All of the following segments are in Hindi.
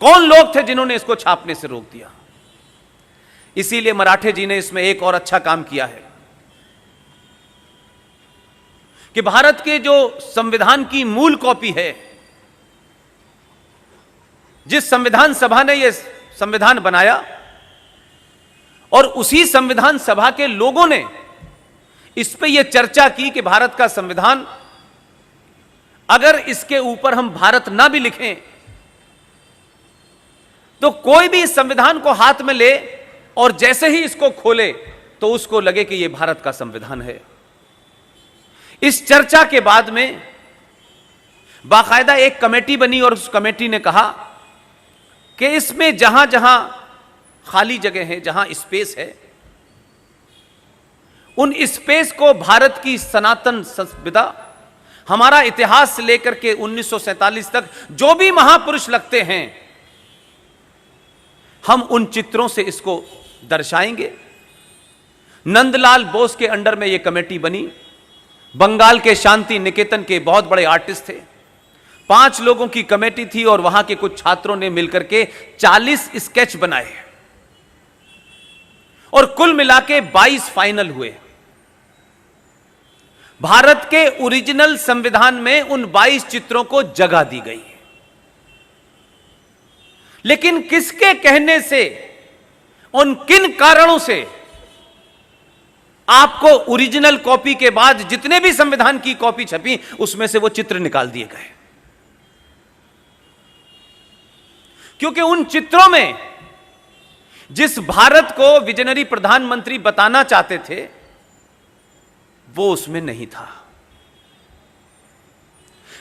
कौन लोग थे जिन्होंने इसको छापने से रोक दिया? इसीलिए मराठे जी ने इसमें एक और अच्छा काम किया है कि भारत के जो संविधान की मूल कॉपी है, जिस संविधान सभा ने यह संविधान बनाया और उसी संविधान सभा के लोगों ने इस पे यह चर्चा की कि भारत का संविधान, अगर इसके ऊपर हम भारत ना भी लिखें तो कोई भी इस संविधान को हाथ में ले और जैसे ही इसको खोले तो उसको लगे कि यह भारत का संविधान है। इस चर्चा के बाद में बाकायदा एक कमेटी बनी और उस कमेटी ने कहा कि इसमें जहां जहां खाली जगह है, जहां स्पेस है, उन स्पेस को भारत की सनातन संविदा, हमारा इतिहास से लेकर के 1947 तक जो भी महापुरुष लगते हैं, हम उन चित्रों से इसको दर्शाएंगे। नंदलाल बोस के अंडर में यह कमेटी बनी। बंगाल के शांति निकेतन के बहुत बड़े आर्टिस्ट थे। 5 लोगों की कमेटी थी और वहां के कुछ छात्रों ने मिलकर के 40 स्केच बनाए और कुल मिलाके 22 फाइनल हुए। भारत के ओरिजिनल संविधान में उन 22 चित्रों को जगह दी गई। लेकिन किसके कहने से, उन किन कारणों से आपको ओरिजिनल कॉपी के बाद जितने भी संविधान की कॉपी छपी उसमें से वो चित्र निकाल दिए गए? क्योंकि उन चित्रों में जिस भारत को विजनरी प्रधानमंत्री बताना चाहते थे वो उसमें नहीं था।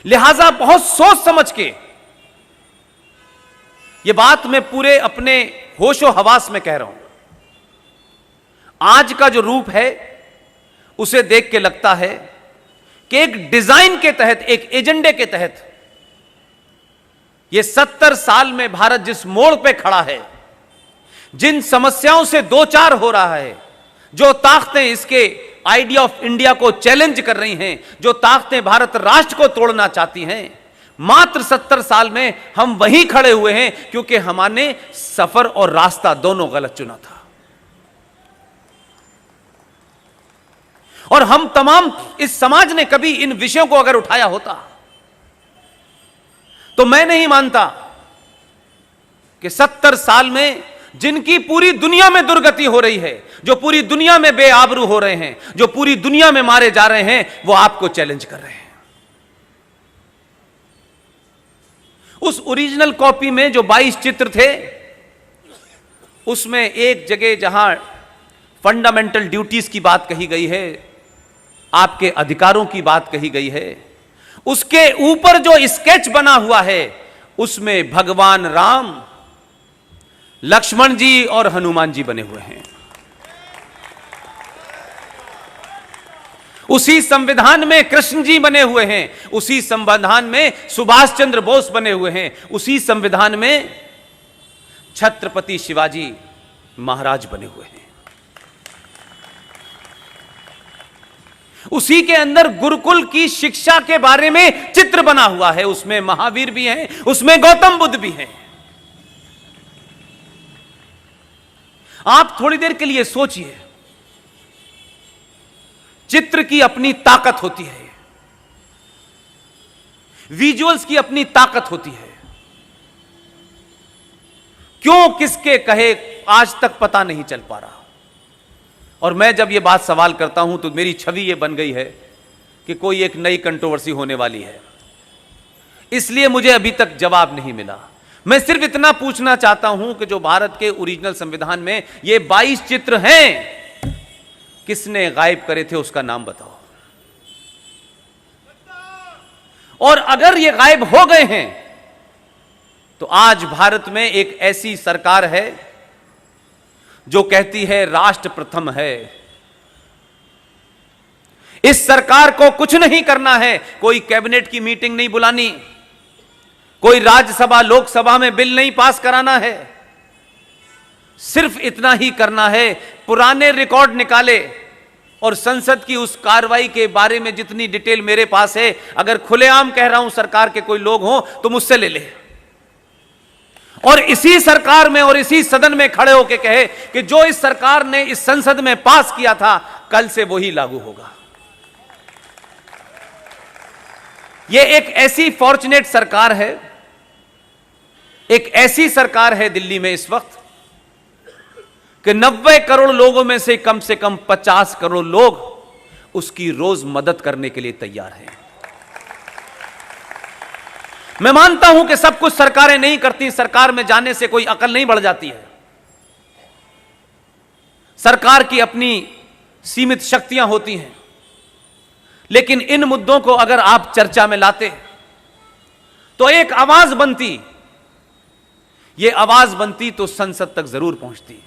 लिहाजा बहुत सोच समझ के, ये बात मैं पूरे अपने होशो हवास में कह रहा हूं, आज का जो रूप है उसे देख के लगता है कि एक डिजाइन के तहत, एक एजेंडे के तहत ये 70 साल में भारत जिस मोड़ पे खड़ा है, जिन समस्याओं से दो चार हो रहा है, जो ताकतें इसके आइडिया ऑफ इंडिया को चैलेंज कर रही हैं, जो ताकतें भारत राष्ट्र को तोड़ना चाहती हैं, मात्र 70 साल में हम वहीं खड़े हुए हैं क्योंकि हमने सफर और रास्ता दोनों गलत चुना था। और हम तमाम, इस समाज ने कभी इन विषयों को अगर उठाया होता तो मैं नहीं मानता कि 70 साल में जिनकी पूरी दुनिया में दुर्गति हो रही है, जो पूरी दुनिया में बेआबरू हो रहे हैं, जो पूरी दुनिया में मारे जा रहे हैं, वो आपको चैलेंज कर रहे हैं। उस ओरिजिनल कॉपी में जो 22 चित्र थे उसमें एक जगह जहां फंडामेंटल ड्यूटीज की बात कही गई है, आपके अधिकारों की बात कही गई है, उसके ऊपर जो स्केच बना हुआ है उसमें भगवान राम, लक्ष्मण जी और हनुमान जी बने हुए हैं। उसी संविधान में कृष्ण जी बने हुए हैं, उसी संविधान में सुभाष चंद्र बोस बने हुए हैं, उसी संविधान में छत्रपति शिवाजी महाराज बने हुए हैं। उसी के अंदर गुरुकुल की शिक्षा के बारे में चित्र बना हुआ है, उसमें महावीर भी हैं, उसमें गौतम बुद्ध भी हैं। आप थोड़ी देर के लिए सोचिए, चित्र की अपनी ताकत होती है, विजुअल्स की अपनी ताकत होती है। क्यों किसके कहे आज तक पता नहीं चल पा रहा। और मैं जब यह बात सवाल करता हूं तो मेरी छवि यह बन गई है कि कोई एक नई कंट्रोवर्सी होने वाली है, इसलिए मुझे अभी तक जवाब नहीं मिला। मैं सिर्फ इतना पूछना चाहता हूं कि जो भारत के ओरिजिनल संविधान में ये 22 चित्र हैं, किसने गायब करे थे उसका नाम बताओ। और अगर ये गायब हो गए हैं तो आज भारत में एक ऐसी सरकार है जो कहती है राष्ट्र प्रथम है। इस सरकार को कुछ नहीं करना है, कोई कैबिनेट की मीटिंग नहीं बुलानी, कोई राज्यसभा लोकसभा में बिल नहीं पास कराना है, सिर्फ इतना ही करना है, पुराने रिकॉर्ड निकाले और संसद की उस कार्रवाई के बारे में जितनी डिटेल मेरे पास है, अगर खुलेआम कह रहा हूं सरकार के कोई लोग हों तो मुझसे ले ले। और इसी सरकार में और इसी सदन में खड़े होकर कहे कि जो इस सरकार ने इस संसद में पास किया था कल से वही लागू होगा। यह एक ऐसी फॉर्चुनेट सरकार है, एक ऐसी सरकार है दिल्ली में इस वक्त कि 90 करोड़ लोगों में से कम 50 करोड़ लोग उसकी रोज मदद करने के लिए तैयार हैं। मैं मानता हूं कि सब कुछ सरकारें नहीं करती, सरकार में जाने से कोई अकल नहीं बढ़ जाती है। सरकार की अपनी सीमित शक्तियां होती हैं, लेकिन इन मुद्दों को अगर आप चर्चा में लाते तो एक आवाज बनती, ये आवाज बनती तो संसद तक जरूर पहुंचती।